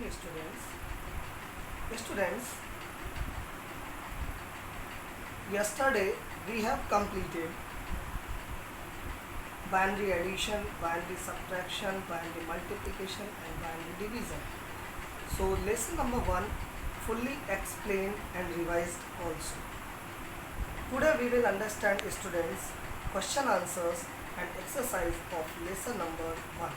morning, students. Students, yesterday we have completed binary addition, binary subtraction, binary multiplication, and binary division. So, lesson number 1 fully explained and revised also. Today we will understand, students, question answers and exercise of lesson number 1.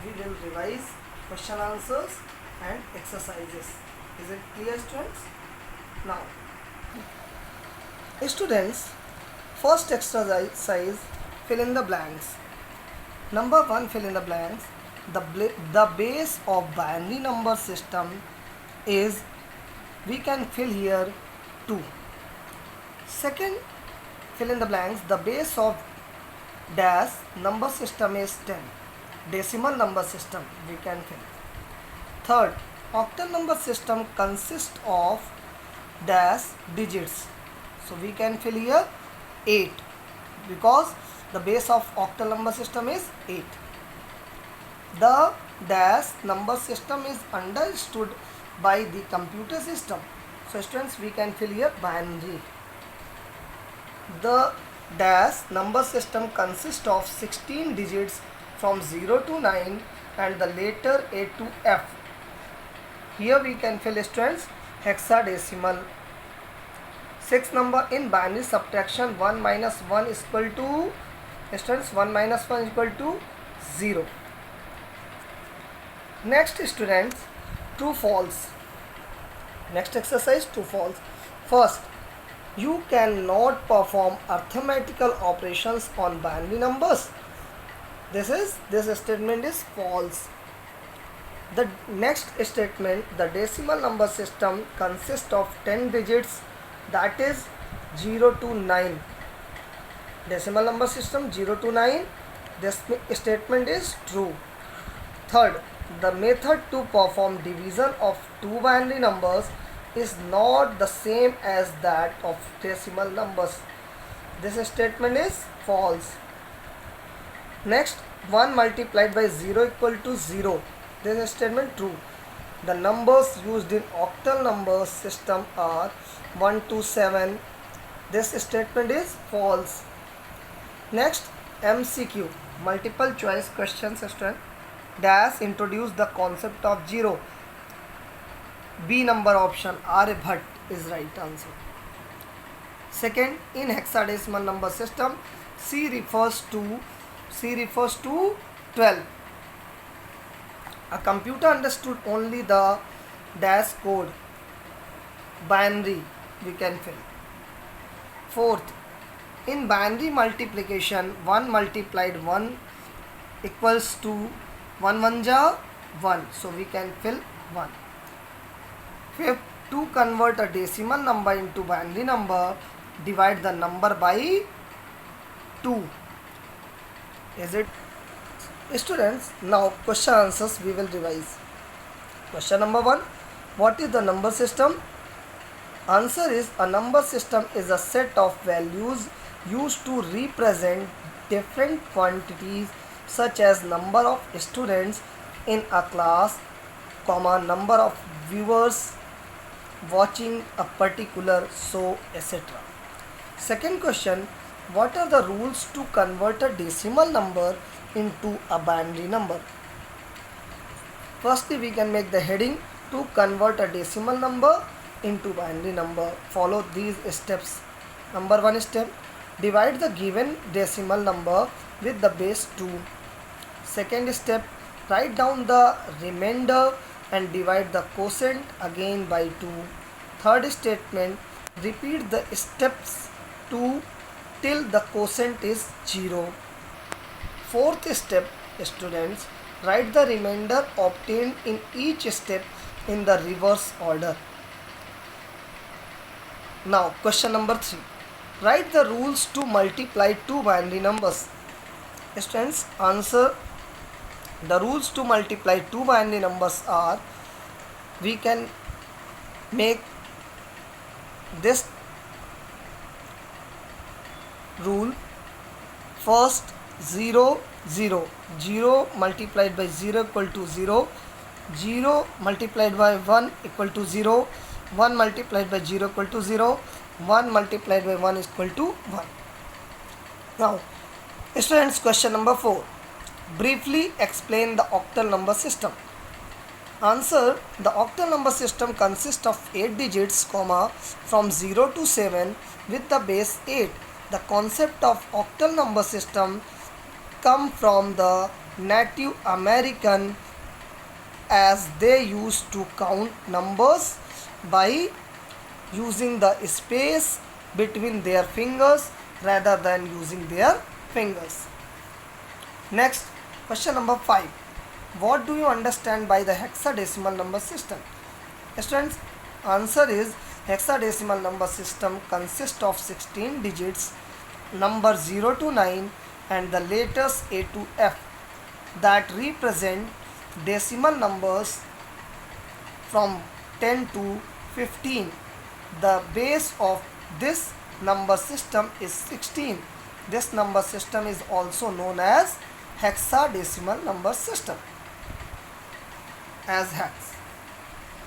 We will revise question answers and exercises. Is it clear, students? Now, students, first exercise, fill in the blanks. Number 1, fill in the blanks. The base of binary number system is, we can fill here 2. Second, fill in the blanks. The base of dash number system is 10. Decimal number system, we can fill. Third, octal number system consists of dash digits. So we can fill here 8 because the base of octal number system is 8. The dash number system is understood by the computer system. So students, we can fill here binary. The dash number system consists of 16 digits from 0 to 9 and the letter A to F. Here we can fill, students, hexadecimal. 6 number in binary subtraction, 1 minus 1 is equal to, students, 1 minus 1 is equal to 0. Next, students, true false. Next exercise, true false. First, you cannot perform arithmetical operations on binary numbers. This statement is false. The next statement, the decimal number system consists of 10 digits, that is 0 to 9. Decimal number system 0 to 9. This statement is true. Third, the method to perform division of two binary numbers is not the same as that of decimal numbers. This statement is false. Next, 1 multiplied by 0 equal to 0. This is statement true. The numbers used in octal number system are 1 to 7. This statement is false. Next, MCQ, multiple choice questions. Dash introduce the concept of 0. B number option, Aryabhat is right answer. Second, in hexadecimal number system, C refers to 12. A computer understood only the dash code. Binary, we can fill. Fourth, in binary multiplication, 1 multiplied 1 equals to 1 1 ja 1. So we can fill 1. Fifth, to convert a decimal number into binary number, divide the number by 2. Is it? Students, now question answers we will revise. Question number 1, what is the number system? Answer is, a number system is a set of values used to represent different quantities such as number of students in a class, number of viewers watching a particular show, etc. Second question, what are the rules to convert a decimal number into a binary number? Firstly, we can make the heading, to convert a decimal number into binary number. Follow these steps. Number 1 step, divide the given decimal number with the base 2. Second step, write down the remainder and divide the quotient again by 2. Third statement, repeat the steps 2 till the quotient is 0. Fourth step, students, write the remainder obtained in each step in the reverse order. Now, question number 3. Write the rules to multiply two binary numbers. Students, answer. The rules to multiply two binary numbers are, we can make this rule. First, 0 0 0 multiplied by 0 equal to 0. 0 multiplied by 1 equal to 0, 1 multiplied by 0 equal to 0, 1 multiplied by 1 is equal to 1. Now, students, question number 4. Briefly explain the octal number system. Answer: the octal number system consists of 8 digits, from 0 to 7 with the base 8. The concept of octal number system come from the Native American, as they used to count numbers by using the space between their fingers rather than using their fingers. Next, question number 5. What do you understand by the hexadecimal number system? Students, answer is hexadecimal number system consists of 16 digits, number 0 to 9 and the letters A to F that represent decimal numbers from 10 to 15. The base of this number system is 16. This number system is also known as hexadecimal number system, as hex.